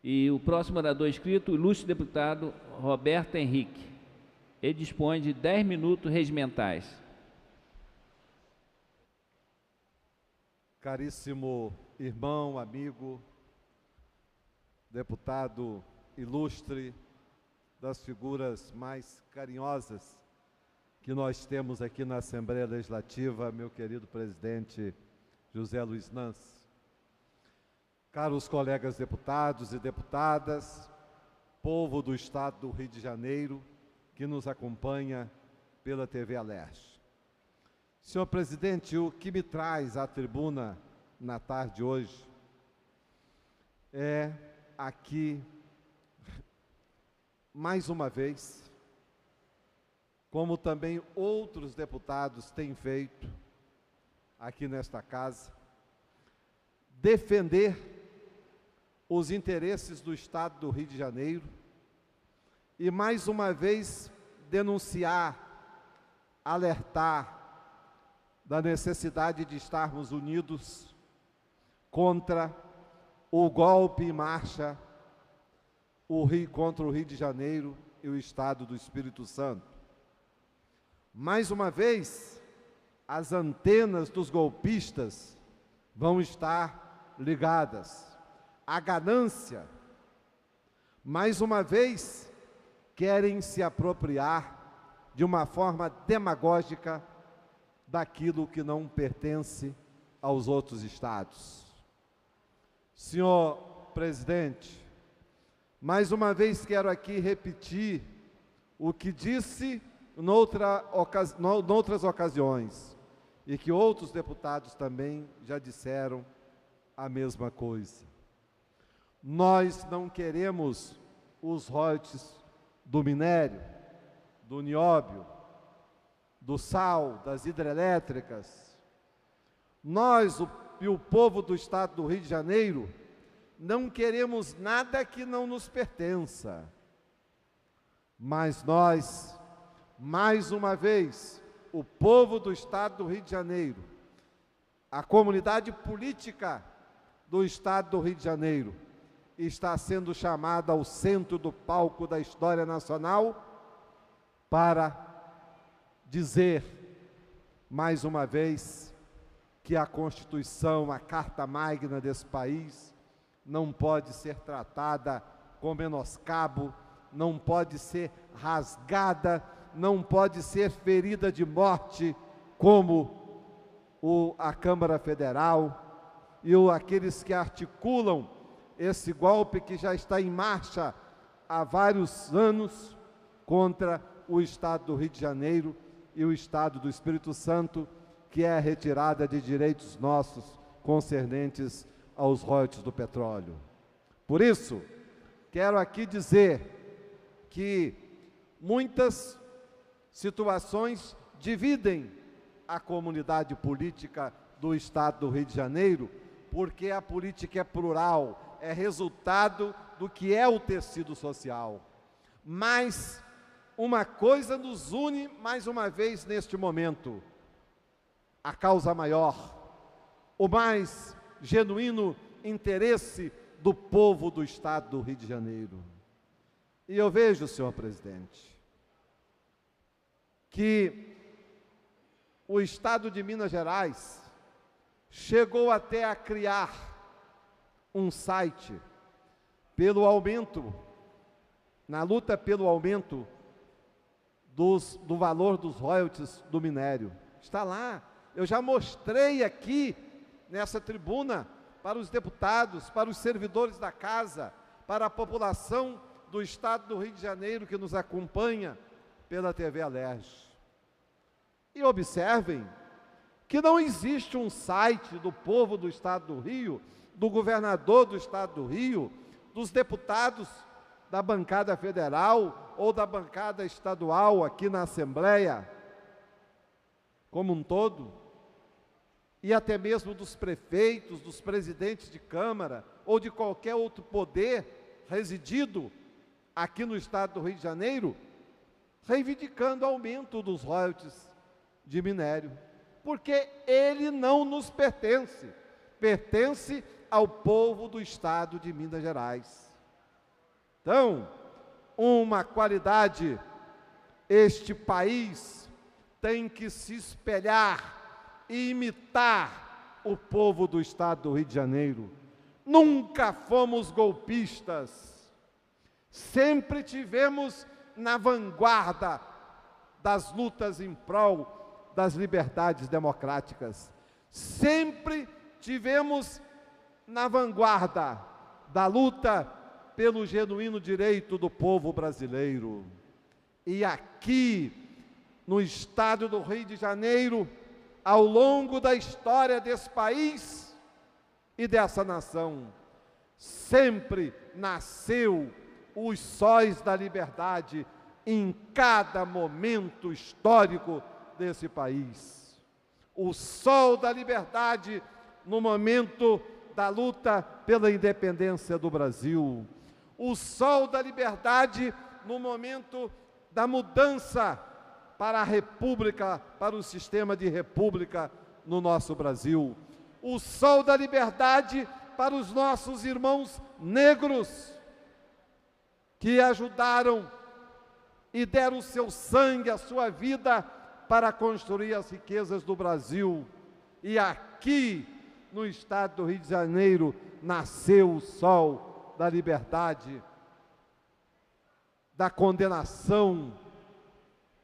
E o próximo orador inscrito, o ilustre deputado Roberto Henrique. Ele dispõe de 10 minutos regimentais. Caríssimo irmão, amigo, deputado ilustre, das figuras mais carinhosas que nós temos aqui na Assembleia Legislativa, meu querido presidente José Luiz Nance. Caros colegas deputados e deputadas, povo do Estado do Rio de Janeiro, que nos acompanha pela TV Alerj. Senhor presidente, o que me traz à tribuna na tarde de hoje é aqui, mais uma vez, como também outros deputados têm feito aqui nesta casa, defender os interesses do Estado do Rio de Janeiro e, mais uma vez, denunciar, alertar da necessidade de estarmos unidos contra o golpe em marcha contra o Rio de Janeiro e o Estado do Espírito Santo. Mais uma vez, as antenas dos golpistas vão estar ligadas. A ganância, mais uma vez, querem se apropriar de uma forma demagógica daquilo que não pertence aos outros estados. Senhor presidente, mais uma vez quero aqui repetir o que disse noutras ocasiões e que outros deputados também já disseram a mesma coisa. Nós não queremos os royalties do minério, do nióbio, do sal, das hidrelétricas. Nós, o povo do Estado do Rio de Janeiro, não queremos nada que não nos pertença. Mas nós, mais uma vez, o povo do Estado do Rio de Janeiro, a comunidade política do Estado do Rio de Janeiro, está sendo chamada ao centro do palco da história nacional para dizer, mais uma vez, que a Constituição, a Carta Magna desse país, não pode ser tratada com menoscabo, não pode ser rasgada, não pode ser ferida de morte, como a Câmara Federal e aqueles que articulam esse golpe que já está em marcha há vários anos contra o Estado do Rio de Janeiro e o Estado do Espírito Santo, que é a retirada de direitos nossos concernentes aos royalties do petróleo. Por isso, quero aqui dizer que muitas situações dividem a comunidade política do Estado do Rio de Janeiro, porque a política é plural, é resultado do que é o tecido social. Mas uma coisa nos une mais uma vez neste momento: a causa maior, o mais genuíno interesse do povo do Estado do Rio de Janeiro. E eu vejo, senhor presidente, que o Estado de Minas Gerais chegou até a criar um site pelo aumento, na luta pelo aumento do valor dos royalties do minério. Está lá, eu já mostrei aqui nessa tribuna para os deputados, para os servidores da casa, para a população do Estado do Rio de Janeiro que nos acompanha pela TV Alerj. E observem que não existe um site do povo do Estado do Rio, do governador do Estado do Rio, dos deputados da bancada federal ou da bancada estadual aqui na Assembleia, como um todo, e até mesmo dos prefeitos, dos presidentes de Câmara ou de qualquer outro poder residido aqui no Estado do Rio de Janeiro, reivindicando aumento dos royalties de minério, porque ele não nos pertence, pertence ao povo do Estado de Minas Gerais. Então, uma qualidade, este país tem que se espelhar e imitar o povo do estado do Rio de Janeiro. Nunca fomos golpistas, sempre tivemos na vanguarda das lutas em prol das liberdades democráticas, sempre tivemos na vanguarda da luta pelo genuíno direito do povo brasileiro. E aqui, no estado do Rio de Janeiro, ao longo da história desse país e dessa nação, sempre nasceu os sóis da liberdade em cada momento histórico desse país. O sol da liberdade no momento da luta pela independência do Brasil. O sol da liberdade no momento da mudança para a república, para o sistema de república no nosso Brasil. O sol da liberdade para os nossos irmãos negros, que ajudaram e deram o seu sangue, a sua vida, para construir as riquezas do Brasil. E aqui, no estado do Rio de Janeiro, nasceu o sol da liberdade, da condenação,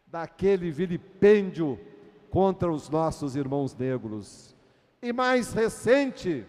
daquele vilipêndio contra os nossos irmãos negros. E mais recente,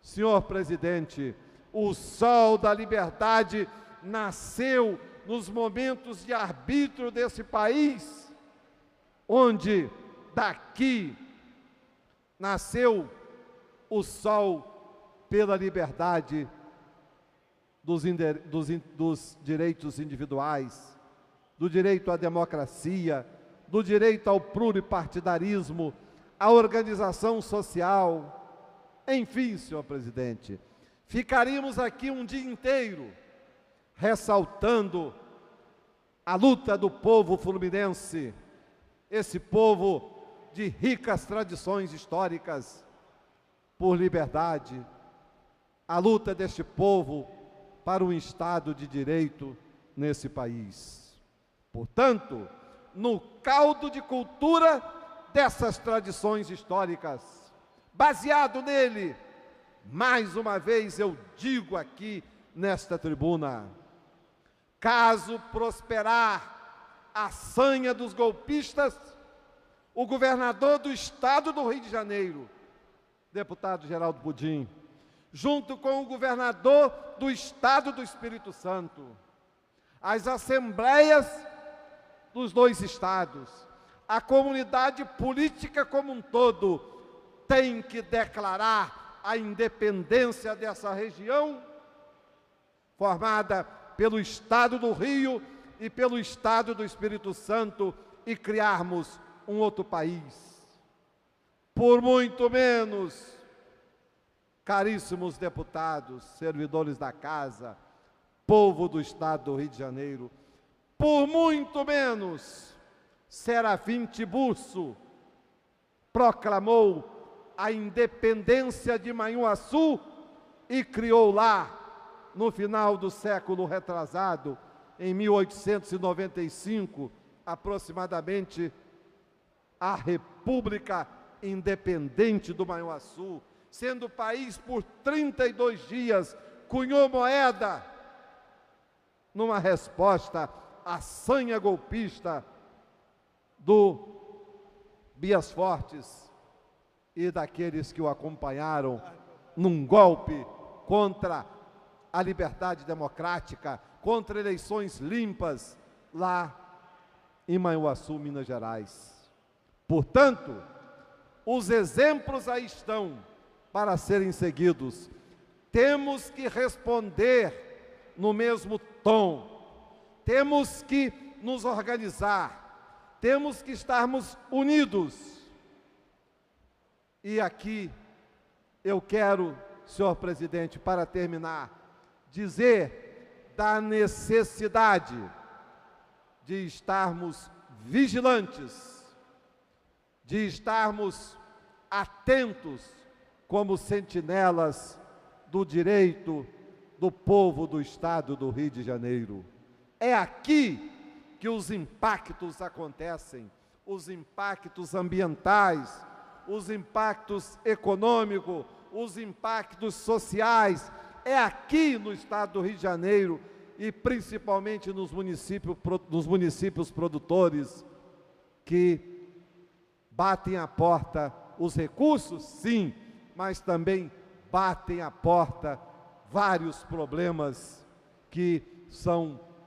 senhor presidente, o sol da liberdade nasceu nos momentos de arbítrio desse país, onde daqui nasceu o sol pela liberdade dos direitos individuais, do direito à democracia, do direito ao pluripartidarismo, à organização social. Enfim, senhor presidente, ficaríamos aqui um dia inteiro ressaltando a luta do povo fluminense, esse povo de ricas tradições históricas por liberdade, a luta deste povo para um Estado de direito nesse país. Portanto, no caldo de cultura dessas tradições históricas, baseado nele, mais uma vez eu digo aqui nesta tribuna, caso prosperar a sanha dos golpistas, o governador do estado do Rio de Janeiro, deputado Geraldo Pudim, junto com o governador do estado do Espírito Santo, as assembleias dos dois estados, a comunidade política como um todo, tem que declarar a independência dessa região, formada pelo estado do Rio e pelo estado do Espírito Santo, e criarmos um outro país. Por muito menos, caríssimos deputados, servidores da casa, povo do estado do Rio de Janeiro, por muito menos, Serafim Tiburcio proclamou a independência de Manhuaçu e criou lá, no final do século retrasado, em 1895, aproximadamente, a República Independente do Manhuaçu, sendo o país por 32 dias, cunhou moeda, numa resposta à sanha golpista do Bias Fortes e daqueles que o acompanharam num golpe contra a liberdade democrática, contra eleições limpas lá em Manhuaçu, Minas Gerais. Portanto, os exemplos aí estão para serem seguidos. Temos que responder no mesmo tom, temos que nos organizar, temos que estarmos unidos. E aqui eu quero, senhor presidente, para terminar, dizer da necessidade de estarmos vigilantes, de estarmos atentos como sentinelas do direito do povo do estado do Rio de Janeiro. É aqui que os impactos acontecem, os impactos ambientais, os impactos econômicos, os impactos sociais. É aqui no estado do Rio de Janeiro e principalmente nos municípios produtores que batem a porta os recursos, sim, mas também batem a porta vários problemas que são